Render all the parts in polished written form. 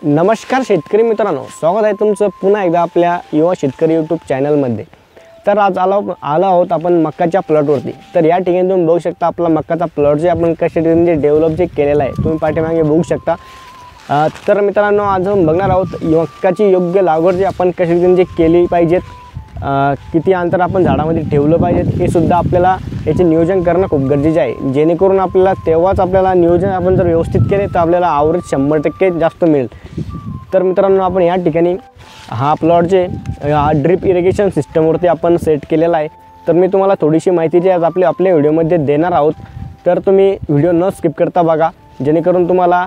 नमस्कार शेतकरी मित्रांनो, स्वागत आहे तुमचं पुन्हा एकदा आपल्या युवा शेतकरी यूट्यूब चॅनलमध्ये। तर आज आलो आहोत आपण मक्काच्या प्लॉटवरती। तर या ठिकाणी तुम्ही बघू शकता आपला मक्काचा प्लॉट जे आपण कशा रीतीने डेव्हलप जे केलेला आहे तुम्ही पाठीमागे बघू शकता। तर मित्रांनो आज आपण बघणार आहोत मक्काची योग्य लागवड जी आपण कशा रीतीने जे केली पाहिजेत, किती अंतर आपण झाडामध्ये ठेवलं पाहिजे हे सुद्धा आपल्याला याचे नियोजन करणं खूप गरजेचे आहे, जेणेकरून आपल्याला तेव्हाच आपल्याला नियोजन आपण जर व्यवस्थित केले तर आपल्याला आवरेज 100% जास्त मिळेल। तर मित्रांनो आपण या ठिकाणी हा प्लॉट जे ड्रिप इरिगेशन सिस्टमवरती आपण सेट केलेला आहे। तर मी तुम्हाला थोडीशी माहिती जी आज आपल्या व्हिडिओमध्ये देणार आहोत, तर तुम्ही व्हिडिओ न स्किप करता बघा, जेणेकरून तुम्हाला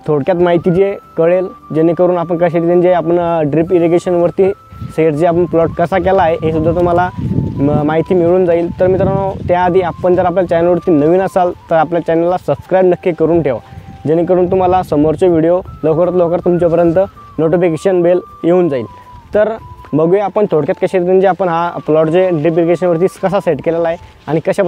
थोडक्यात माहिती जे कळेल, जेणेकरून आपण कशा रीतीने जे आपण ड्रिप इरिगेशनवरती सेट जे आपण प्लॉट कसा केला आहे हे सुद्धा तुम्हाला माहिती मिळून जाईल। तर मित्रांनो त्याआधी आपण जर आपल्या चॅनलवरती नवीन असाल तर आपल्या चॅनलला सबस्क्राईब नक्की करून ठेवा, जेणेकरून तुम्हाला समोरचे व्हिडिओ लवकरात लवकर तुमच्यापर्यंत नोटिफिकेशन बेल येऊन जाईल। तर बघूया आपण थोडक्यात कशा रीतीने जे आपण हा प्लॉट जे ड्रिप इरिगेशनवरती कसा सेट केलेला आहे आणि कशा।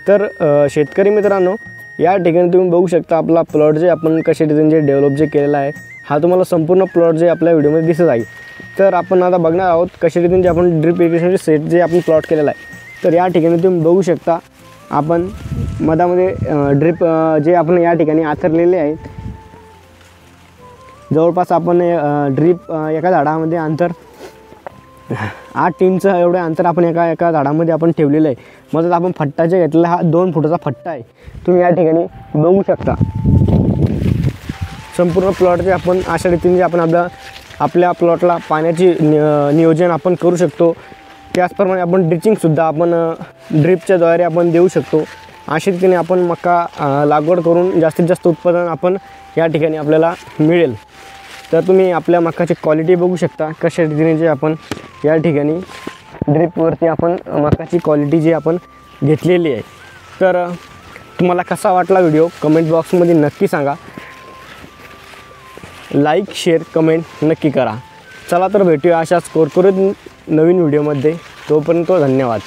तर शेतकरी मित्रांनो या ठिकाणी तुम्ही बघू शकता आपला प्लॉट जे आपण कशा रीतीने जे डेव्हलप जे केलेला आहे हा तुम्हाला संपूर्ण प्लॉट जे आपल्या व्हिडिओमध्ये दिसत आहे। तर आपण आता बघणार आहोत कशा रीतीने जे आपण ड्रिप इरिगेशनचे सेट जे आपण प्लॉट केलेला आहे। तर या ठिकाणी तुम्ही बघू शकता आपण मधामध्ये ड्रिप जे आपण या ठिकाणी आथरलेले आहेत, जवळपास आपण ड्रिप एका झाडामध्ये अंतर 8 इंच एवढे अंतर आपण एका झाडामध्ये आपण ठेवलेलं आहे। मग आपण फट्टा जे घेतलेला हा 2 फुटाचा फट्टा आहे, तुम्ही या ठिकाणी बघू शकता। संपूर्ण प्लॉट जे आपण अशा रीतीने जे आपण आपल्या प्लॉटला पाण्याची नियोजन आपण करू शकतो, त्याचप्रमाणे आपण ड्रिचिंगसुद्धा आपण ड्रिपच्या द्वारे आपण देऊ शकतो। अशा रीतीने आपण मका लागवड करून जास्तीत जास्त उत्पादन आपण या ठिकाणी आपल्याला मिळेल। तर तुम्ही आपल्या मकाची क्वालिटी बघू शकता कशा रीतीने जे आपण या ठिकाणी ड्रिपवरती आपण मकाची क्वालिटी जी आपण घेतलेली आहे। तर तुम्हाला कसा वाटला व्हिडिओ कमेंट बॉक्समध्ये नक्की सांगा, लाईक शेअर कमेंट नक्की करा। चला तर भेटूया अशाच कुरकुरीत नवीन व्हिडिओमध्ये, तोपर्यंत धन्यवाद।